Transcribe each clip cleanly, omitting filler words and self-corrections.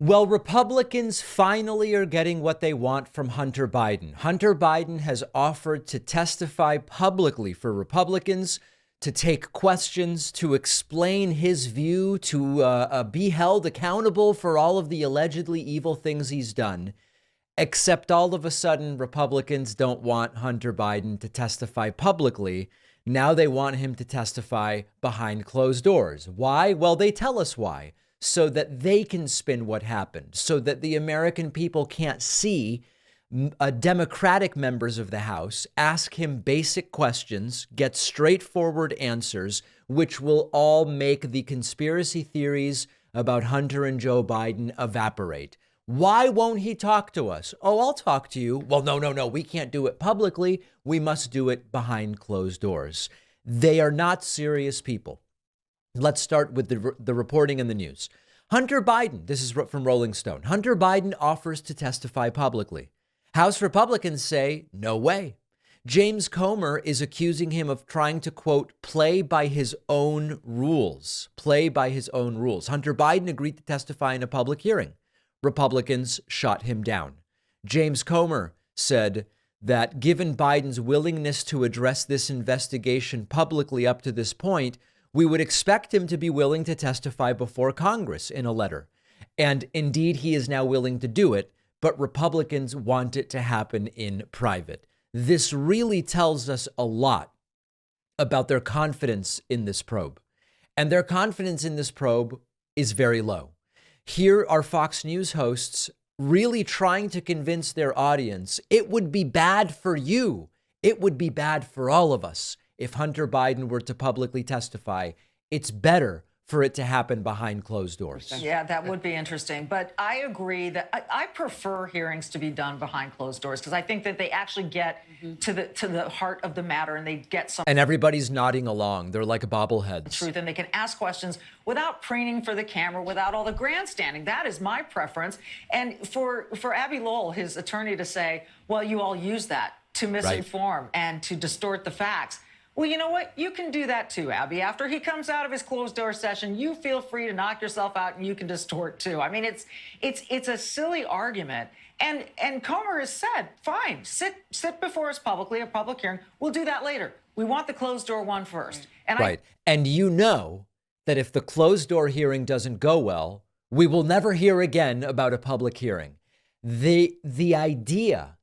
Well, Republicans finally are getting what they want from Hunter Biden. Hunter Biden has offered to testify publicly for Republicans, to take questions, to explain his view, to be held accountable for all of the allegedly evil things he's done. Except all of a sudden, Republicans don't want Hunter Biden to testify publicly. Now they want him to testify behind closed doors. Why? Well, they tell us why. So that they can spin what happened, so that the American people can't see Democratic members of the House ask him basic questions, get straightforward answers, which will all make the conspiracy theories about Hunter and Joe Biden evaporate. Why won't he talk to us? Oh, I'll talk to you. Well, no, we can't do it publicly. We must do it behind closed doors. They are not serious people. Let's start with the reporting and the news. Hunter Biden, this is from Rolling Stone. Hunter Biden offers to testify publicly. House Republicans say, no way. James Comer is accusing him of trying to, quote, play by his own rules. Play by his own rules. Hunter Biden agreed to testify in a public hearing. Republicans shot him down. James Comer said that given Biden's willingness to address this investigation publicly up to this point, we would expect him to be willing to testify before Congress in a letter. And indeed, he is now willing to do it, but Republicans want it to happen in private. This really tells us a lot about their confidence in this probe. And their confidence in this probe is very low. Here are Fox News hosts really trying to convince their audience it would be bad for you. It would be bad for all of us if Hunter Biden were to publicly testify. It's better for it to happen behind closed doors. Yeah, that would be interesting. But I agree that I prefer hearings to be done behind closed doors because I think that they actually get to the heart of the matter and they get some. And everybody's nodding along. They're like bobbleheads. Truth, and they can ask questions without preening for the camera, without all the grandstanding. That is my preference. And for Abby Lowell, his attorney, to say, well, you all use that to misinform and to distort the facts. Well, you know what? You can do that too, Abby. After he comes out of his closed-door session, you feel free to knock yourself out and you can distort too. I mean, it's a silly argument. And Comer has said, fine, sit before us publicly, a public hearing. We'll do that later. We want the closed-door one first. And right. And you know that if the closed-door hearing doesn't go well, we will never hear again about a public hearing. The idea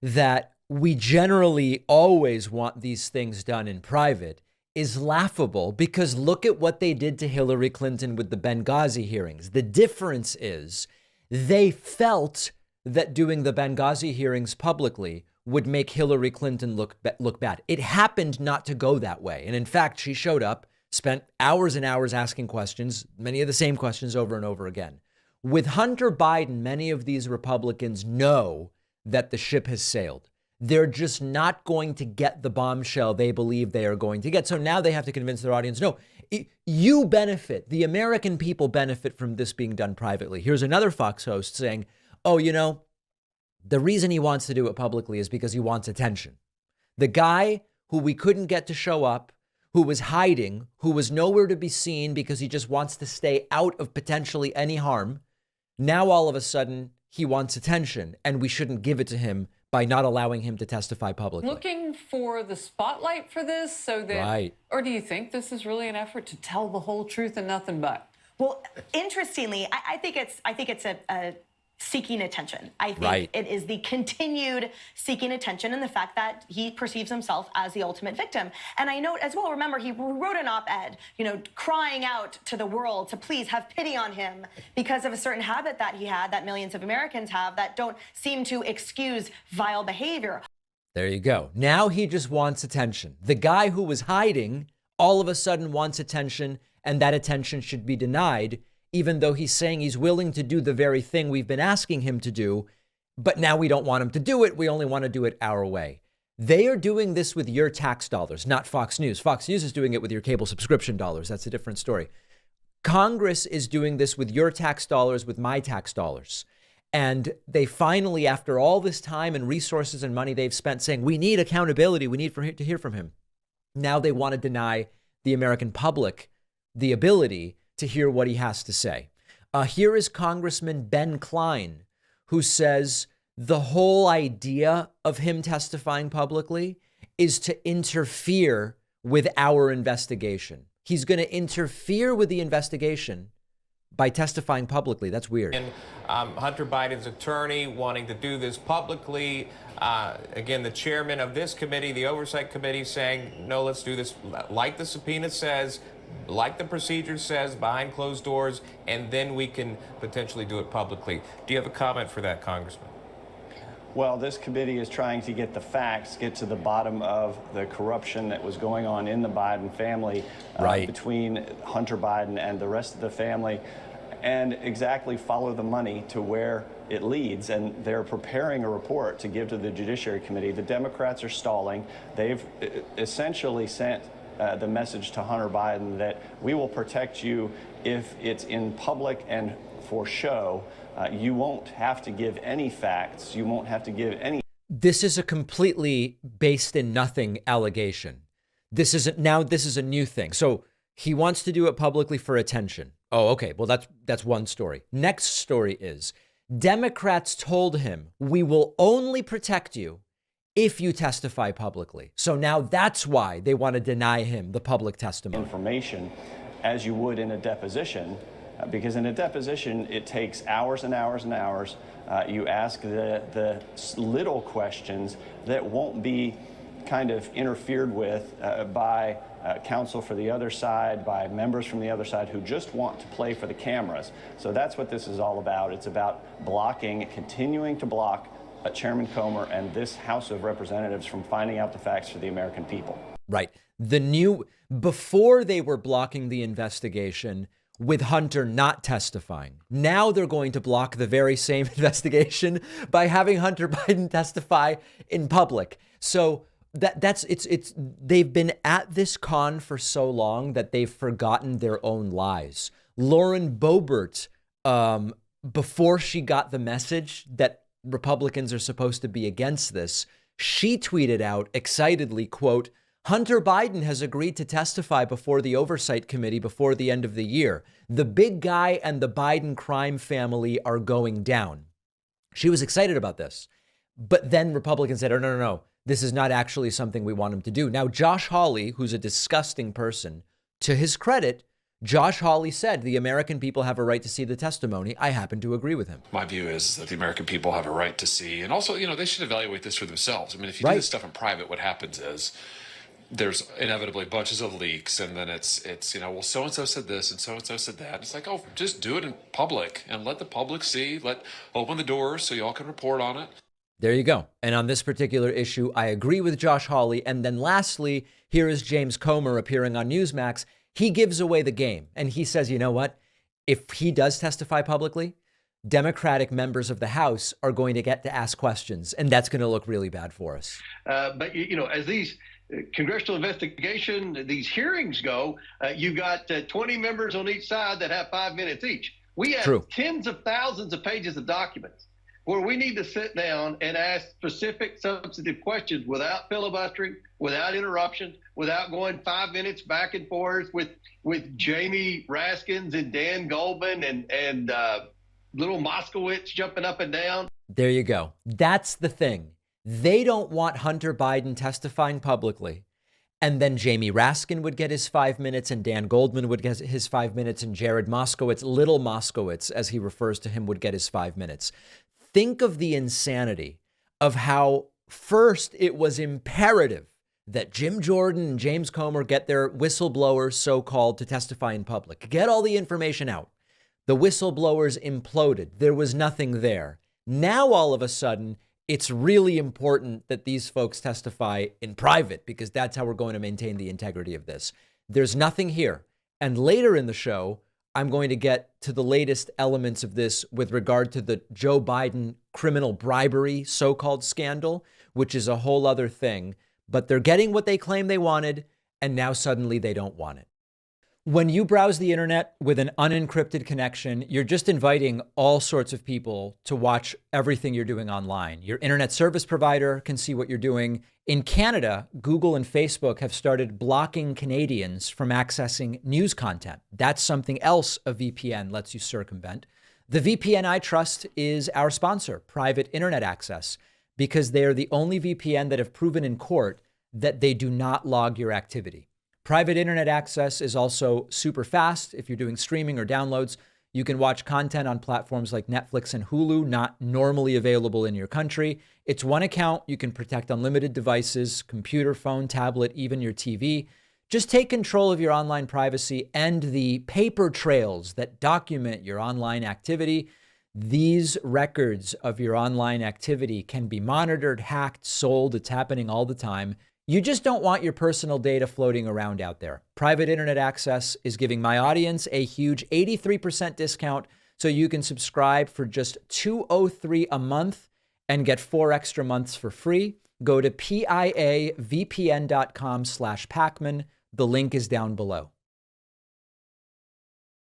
that we generally always want these things done in private is laughable because look at what they did to Hillary Clinton with the Benghazi hearings. The difference is they felt that doing the Benghazi hearings publicly would make Hillary Clinton look bad. It happened not to go that way. And in fact, she showed up, spent hours and hours asking questions, many of the same questions over and over again. With Hunter Biden, many of these Republicans know that the ship has sailed. They're just not going to get the bombshell they believe they are going to get. So now they have to convince their audience, no, you benefit. The American people benefit from this being done privately. Here's another Fox host saying, oh, you know, the reason he wants to do it publicly is because he wants attention. The guy who we couldn't get to show up, who was hiding, who was nowhere to be seen because he just wants to stay out of potentially any harm. Now, all of a sudden, he wants attention and we shouldn't give it to him by not allowing him to testify publicly. Looking for the spotlight for this so that, or do you think this is really an effort to tell the whole truth and nothing but? Well, interestingly, I think it's a seeking attention. I think it is the continued seeking attention and the fact that he perceives himself as the ultimate victim. And I note as well, remember, he wrote an op-ed, crying out to the world to please have pity on him because of a certain habit that he had that millions of Americans have that don't seem to excuse vile behavior. There you go. Now he just wants attention. The guy who was hiding all of a sudden wants attention, and that attention should be denied, even though he's saying he's willing to do the very thing we've been asking him to do. But now we don't want him to do it. We only want to do it our way. They are doing this with your tax dollars, not Fox News. Fox News is doing it with your cable subscription dollars. That's a different story. Congress is doing this with your tax dollars, with my tax dollars. And they finally, after all this time and resources and money they've spent saying, we need accountability, we need to hear from him. Now they want to deny the American public the ability to hear what he has to say. Here is Congressman Ben Cline, who says the whole idea of him testifying publicly is to interfere with our investigation. He's going to interfere with the investigation by testifying publicly. That's weird. And Hunter Biden's attorney wanting to do this publicly. Again, the chairman of this committee, the Oversight Committee, saying, no, let's do this like the subpoena says, like the procedure says, behind closed doors, and then we can potentially do it publicly. Do you have a comment for that, Congressman? Well, this committee is trying to get the facts, get to the bottom of the corruption that was going on in the Biden family, between Hunter Biden and the rest of the family, and exactly follow the money to where it leads. And they're preparing a report to give to the Judiciary Committee. The Democrats are stalling. They've essentially sent the message to Hunter Biden that we will protect you if it's in public and for show. You won't have to give any facts. You won't have to give any. This is a completely based in nothing allegation. This is a new thing. So he wants to do it publicly for attention. Oh, okay. Well, that's one story. Next story is Democrats told him, we will only protect you if you testify publicly. So now that's why they want to deny him the public testimony. Information as you would in a deposition. Because in a deposition, it takes hours and hours and hours. You ask the little questions that won't be kind of interfered with by counsel for the other side, by members from the other side who just want to play for the cameras. So that's what this is all about. It's about blocking, continuing to block Chairman Comer and this House of Representatives from finding out the facts for the American people. Right. Before they were blocking the investigation with Hunter not testifying. Now they're going to block the very same investigation by having Hunter Biden testify in public. So they've been at this con for so long that they've forgotten their own lies. Lauren Boebert, before she got the message that Republicans are supposed to be against this, she tweeted out excitedly, quote, Hunter Biden has agreed to testify before the Oversight Committee before the end of the year. The big guy and the Biden crime family are going down. She was excited about this. But then Republicans said, oh, no. This is not actually something we want him to do. Now, Josh Hawley, who's a disgusting person, to his credit, Josh Hawley said the American people have a right to see the testimony. I happen to agree with him. My view is that the American people have a right to see. And also, they should evaluate this for themselves. I mean, if you do this stuff in private, what happens is there's inevitably bunches of leaks, and then it's well, so-and-so said this and so-and-so said that. It's like, oh, just do it in public and let the public see. Open the doors so y'all can report on it. There you go. And on this particular issue, I agree with Josh Hawley. And then lastly, here is James Comer appearing on Newsmax. He gives away the game. And he says, you know what? If he does testify publicly, Democratic members of the House are going to get to ask questions. And that's going to look really bad for us. But, as these congressional investigation, these hearings go, you've got 20 members on each side that have 5 minutes each. We have tens of thousands of pages of documents where we need to sit down and ask specific substantive questions without filibustering, without interruption, without going 5 minutes back and forth with Jamie Raskins and Dan Goldman and little Moskowitz jumping up and down. There you go. That's the thing. They don't want Hunter Biden testifying publicly. And then Jamie Raskin would get his 5 minutes and Dan Goldman would get his 5 minutes and Jared Moskowitz, little Moskowitz, as he refers to him, would get his 5 minutes. Think of the insanity of how first it was imperative that Jim Jordan and James Comer get their whistleblowers, so-called, to testify in public. Get all the information out. The whistleblowers imploded. There was nothing there. Now, all of a sudden, it's really important that these folks testify in private because that's how we're going to maintain the integrity of this. There's nothing here. And later in the show, I'm going to get to the latest elements of this with regard to the Joe Biden criminal bribery so-called scandal, which is a whole other thing. But they're getting what they claim they wanted, and now suddenly they don't want it. When you browse the internet with an unencrypted connection, you're just inviting all sorts of people to watch everything you're doing online. Your internet service provider can see what you're doing. In Canada, Google and Facebook have started blocking Canadians from accessing news content. That's something else a VPN lets you circumvent. The VPN I trust is our sponsor, Private Internet Access, because they are the only VPN that have proven in court that they do not log your activity. Private Internet Access is also super fast. If you're doing streaming or downloads, you can watch content on platforms like Netflix and Hulu, not normally available in your country. It's one account. You can protect unlimited devices, computer, phone, tablet, even your TV. Just take control of your online privacy and the paper trails that document your online activity. These records of your online activity can be monitored, hacked, sold. It's happening all the time. You just don't want your personal data floating around out there. Private Internet Access is giving my audience a huge 83% discount, so you can subscribe for just $203 a month and get 4 extra months for free. Go to piavpn.com/Pacman. The link is down below.